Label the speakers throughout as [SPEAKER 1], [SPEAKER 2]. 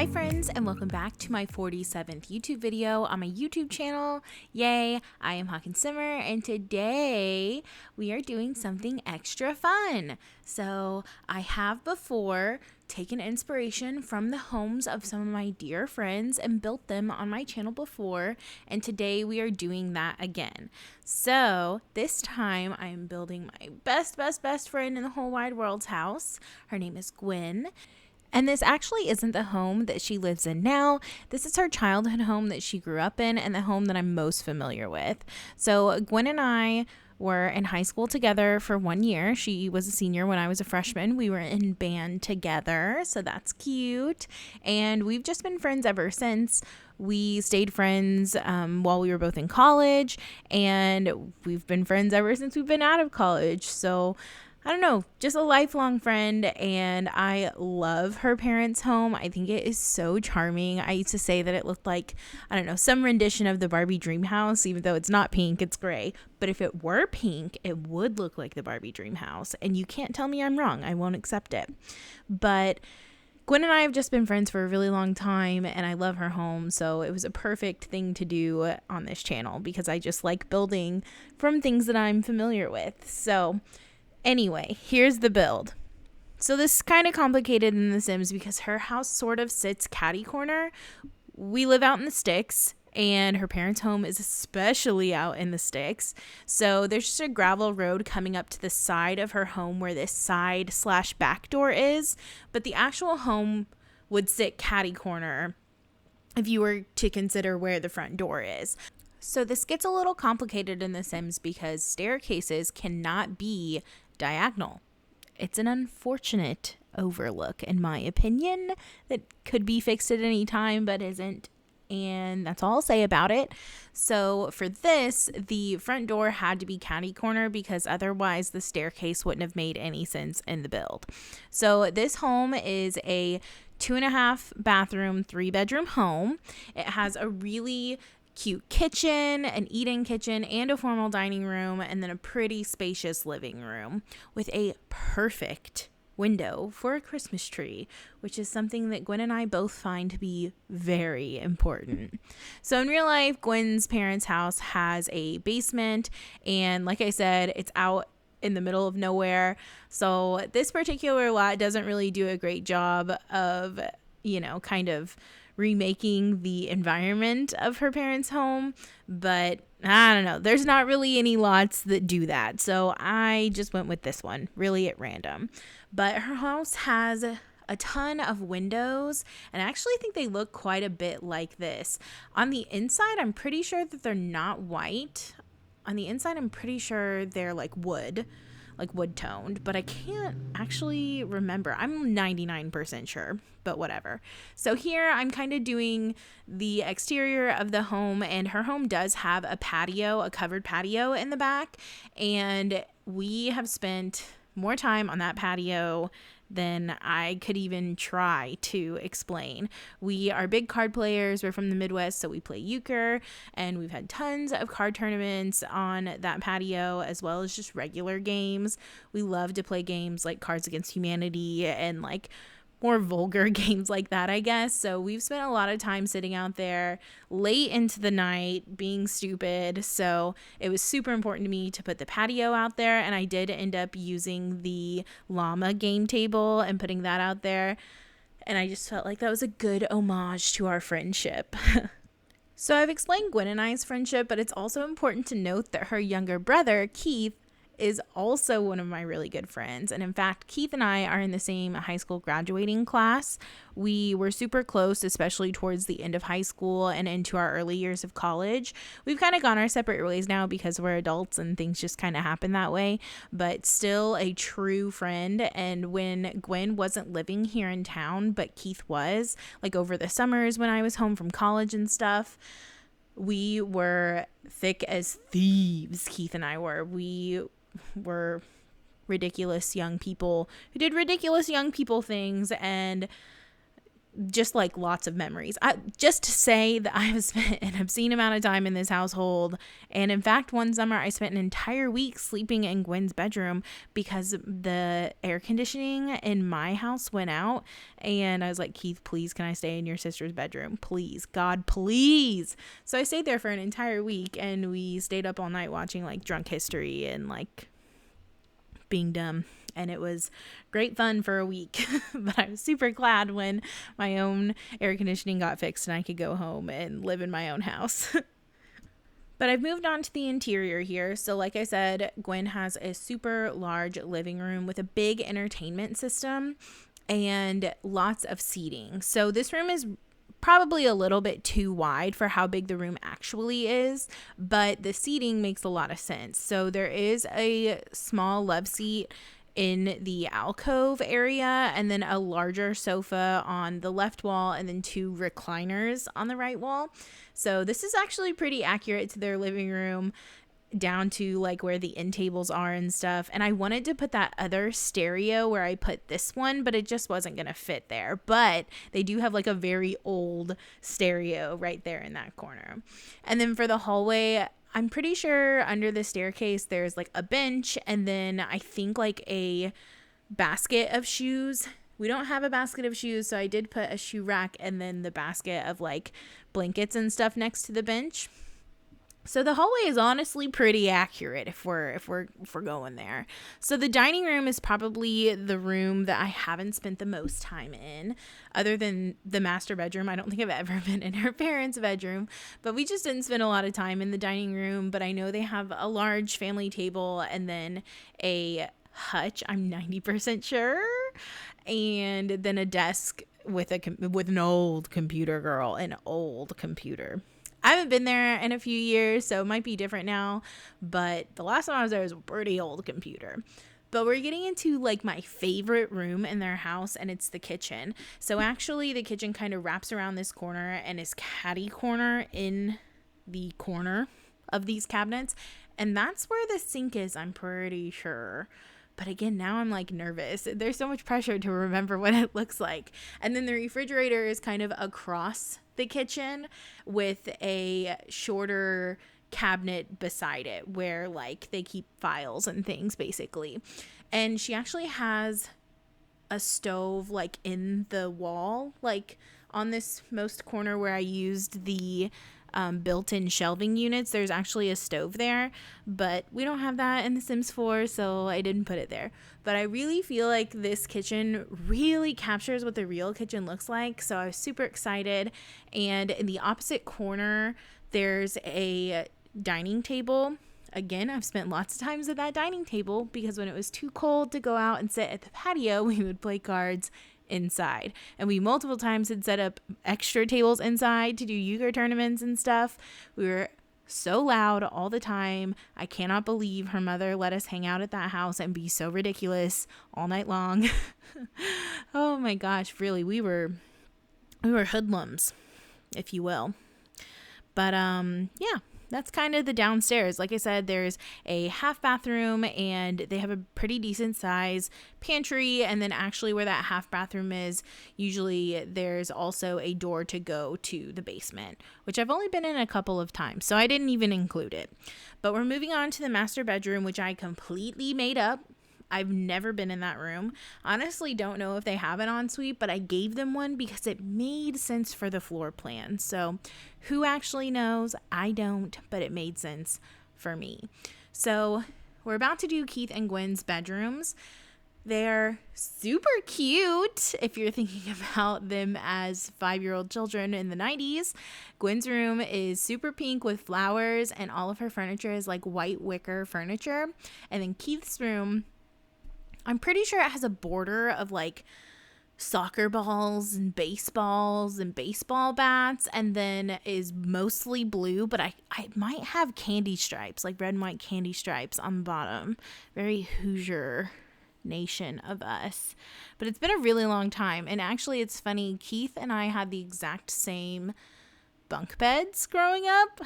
[SPEAKER 1] Hi friends, and welcome back to my 47th YouTube video on my YouTube channel. Yay, I am Hawkinsimmer, and today we are doing something extra fun. So I have before taken inspiration from the homes of some of my dear friends and built them on my channel before, and today we are doing that again. So this time I am building my best friend in the whole wide world's house. Her name is Gwen. And this actually isn't the home that she lives in now. This is her childhood home that she grew up in and the home that I'm most familiar with. So Gwen and I were in high school together for 1 year. She was a senior when I was a freshman. We were in band together, so that's cute. And we've just been friends ever since. We stayed friends while we were both in college, and we've been friends ever since we've been out of college. So I don't know, just a lifelong friend, and I love her parents' home. I think it is so charming. I used to say that it looked like, I don't know, some rendition of the Barbie Dream House, even though it's not pink, it's gray. But if it were pink, it would look like the Barbie Dream House, and you can't tell me I'm wrong. I won't accept it. But Gwen and I have just been friends for a really long time, and I love her home, so it was a perfect thing to do on this channel because I just like building from things that I'm familiar with. So anyway, here's the build. So this is kind of complicated in The Sims because her house sort of sits catty corner. We live out in the sticks, and her parents' home is especially out in the sticks. So there's just a gravel road coming up to the side of her home where this side/back door is, but the actual home would sit catty corner if you were to consider where the front door is. So this gets a little complicated in The Sims because staircases cannot be diagonal. It's an unfortunate overlook, in my opinion, that could be fixed at any time but isn't. And that's all I'll say about it. So for this, the front door had to be catty corner because otherwise the staircase wouldn't have made any sense in the build. So this home is a 2.5 bathroom, 3-bedroom home. It has a really cute kitchen, an eat-in kitchen, and a formal dining room, and then a pretty spacious living room with a perfect window for a Christmas tree, which is something that Gwen and I both find to be very important. So in real life, Gwen's parents' house has a basement, and like I said, it's out in the middle of nowhere. So this particular lot doesn't really do a great job of, kind of remaking the environment of her parents' home, but I don't know, there's not really any lots that do that, so I just went with this one really at random. But her house has a ton of windows, and I actually think they look quite a bit like this. On the inside, I'm pretty sure that they're not white. On the inside, I'm pretty sure they're like wood toned, but I can't actually remember. I'm 99% sure, but whatever. So here I'm kind of doing the exterior of the home, and her home does have a patio, a covered patio in the back, and we have spent more time on that patio than I could even try to explain. We are big card players. We're from the Midwest, so we play euchre, and we've had tons of card tournaments on that patio, as well as just regular games. We love to play games like Cards Against Humanity and like more vulgar games like that, I guess. So we've spent a lot of time sitting out there late into the night being stupid. So it was super important to me to put the patio out there, and I did end up using the llama game table and putting that out there. And I just felt like that was a good homage to our friendship. So I've explained Gwen and I's friendship, but it's also important to note that her younger brother, Keith, is also one of my really good friends. And in fact, Keith and I are in the same high school graduating class. We were super close, especially towards the end of high school and into our early years of college. We've kind of gone our separate ways now because we're adults and things just kind of happen that way, but still a true friend. And when Gwen wasn't living here in town, but Keith was, like over the summers when I was home from college and stuff, we were thick as thieves. Keith and I were ridiculous young people who did ridiculous young people things, and just like lots of memories. Just to say that I have spent an obscene amount of time in this household. And in fact, one summer I spent an entire week sleeping in Gwen's bedroom because the air conditioning in my house went out. And I was like, Keith, please, can I stay in your sister's bedroom? Please, God, please. So I stayed there for an entire week, and we stayed up all night watching like Drunk History and like being dumb. And it was great fun for a week. But I was super glad when my own air conditioning got fixed and I could go home and live in my own house. But I've moved on to the interior here. So like I said, Gwen has a super large living room with a big entertainment system and lots of seating. So this room is probably a little bit too wide for how big the room actually is, but the seating makes a lot of sense. So there is a small love seat in the alcove area, and then a larger sofa on the left wall, and then 2 recliners on the right wall. So this is actually pretty accurate to their living room, down to like where the end tables are and stuff. And I wanted to put that other stereo where I put this one, but it just wasn't gonna fit there. But they do have like a very old stereo right there in that corner. And then for the hallway, I'm pretty sure under the staircase there's like a bench, and then I think like a basket of shoes. We don't have a basket of shoes, so I did put a shoe rack and then the basket of like blankets and stuff next to the bench. So the hallway is honestly pretty accurate if we're going there. So the dining room is probably the room that I haven't spent the most time in, other than the master bedroom. I don't think I've ever been in her parents' bedroom, but we just didn't spend a lot of time in the dining room. But I know they have a large family table and then a hutch, I'm 90% sure, and then a desk with an old computer, girl, an old computer. I haven't been there in a few years, so it might be different now, but the last time I was there was a pretty old computer. But we're getting into like my favorite room in their house, and it's the kitchen. So actually the kitchen kind of wraps around this corner and is catty corner in the corner of these cabinets, and that's where the sink is, I'm pretty sure. But again, now I'm like nervous. There's so much pressure to remember what it looks like. And then the refrigerator is kind of across the kitchen with a shorter cabinet beside it where like they keep files and things basically. And she actually has a stove like in the wall, like on this most corner where I used the built-in shelving units. There's actually a stove there, but we don't have that in The Sims 4, so I didn't put it there. But I really feel like this kitchen really captures what the real kitchen looks like, so I was super excited. And in the opposite corner, there's a dining table. Again, I've spent lots of times at that dining table because when it was too cold to go out and sit at the patio, we would play cards inside. And we multiple times had set up extra tables inside to do euchre tournaments and stuff. We were so loud all the time. I cannot believe her mother let us hang out at that house and be so ridiculous all night long. Oh my gosh, really, we were hoodlums, if you will. But yeah, that's kind of the downstairs. Like I said, there's a half bathroom and they have a pretty decent size pantry. And then actually where that half bathroom is, usually there's also a door to go to the basement, which I've only been in a couple of times, so I didn't even include it. But we're moving on to the master bedroom, which I completely made up. I've never been in that room. Honestly, don't know if they have an ensuite, but I gave them one because it made sense for the floor plan. So who actually knows? I don't, but it made sense for me. So we're about to do Keith and Gwen's bedrooms. They're super cute if you're thinking about them as 5-year-old children in the 90s. Gwen's room is super pink with flowers, and all of her furniture is like white wicker furniture. And then Keith's room, I'm pretty sure it has a border of like soccer balls and baseball bats, and then is mostly blue, but I might have candy stripes, like red and white candy stripes on the bottom. Very Hoosier nation of us. But it's been a really long time, and actually it's funny, Keith and I had the exact same bunk beds growing up,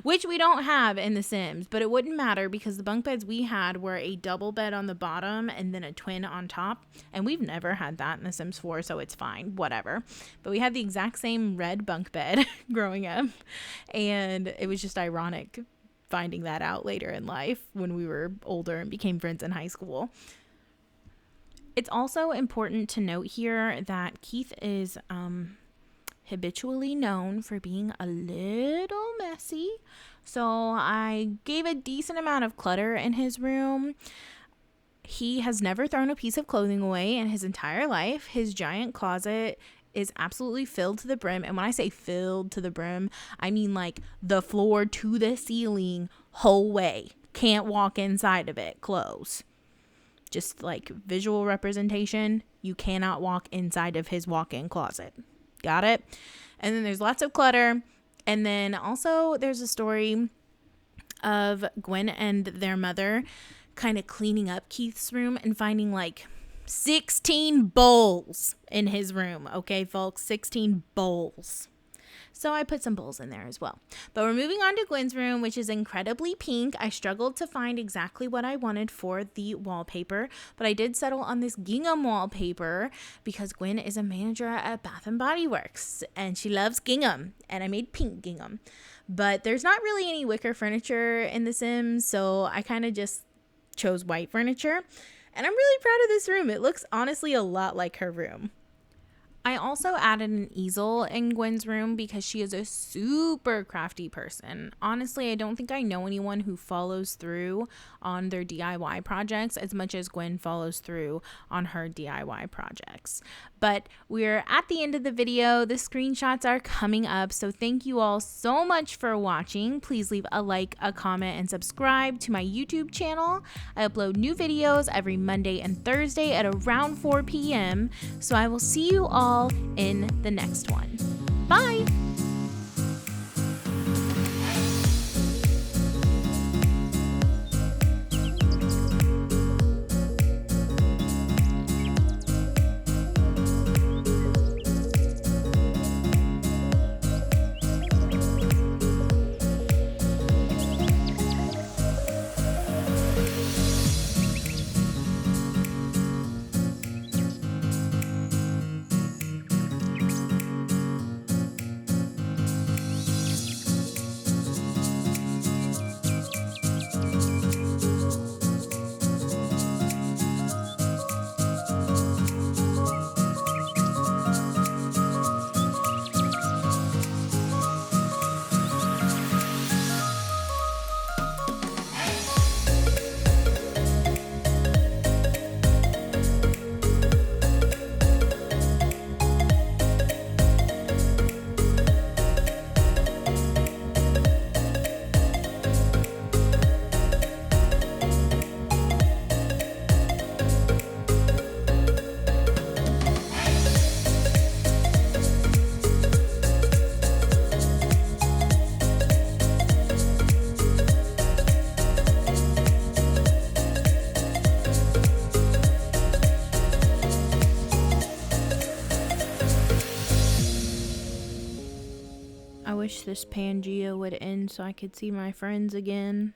[SPEAKER 1] which we don't have in The Sims, but it wouldn't matter because the bunk beds we had were a double bed on the bottom and then a twin on top, and we've never had that in The Sims 4, so it's fine, whatever. But we had the exact same red bunk bed growing up, and it was just ironic finding that out later in life when we were older and became friends in high school. It's also important to note here that Keith is habitually known for being a little messy. So I gave a decent amount of clutter in his room. He has never thrown a piece of clothing away in his entire life. His giant closet is absolutely filled to the brim. And when I say filled to the brim, I mean like the floor to the ceiling whole way. Can't walk inside of it. Clothes. Just like visual representation, you cannot walk inside of his walk-in closet. Got it? And then there's lots of clutter. And then also there's a story of Gwen and their mother kind of cleaning up Keith's room and finding like 16 bowls in his room. Okay, folks, 16 bowls. So I put some bowls in there as well. But we're moving on to Gwen's room, which is incredibly pink. I struggled to find exactly what I wanted for the wallpaper, but I did settle on this gingham wallpaper because Gwen is a manager at Bath and Body Works and she loves gingham, and I made pink gingham. But there's not really any wicker furniture in The Sims, so I kind of just chose white furniture. And I'm really proud of this room. It looks honestly a lot like her room. I also added an easel in Gwen's room because she is a super crafty person. Honestly, I don't think I know anyone who follows through on their DIY projects as much as Gwen follows through on her DIY projects. But we're at the end of the video. The screenshots are coming up, so thank you all so much for watching. Please leave a like, a comment, and subscribe to my YouTube channel. I upload new videos every Monday and Thursday at around 4 p.m. So I will see you all in the next one. Bye! I wish this Pangea would end so I could see my friends again.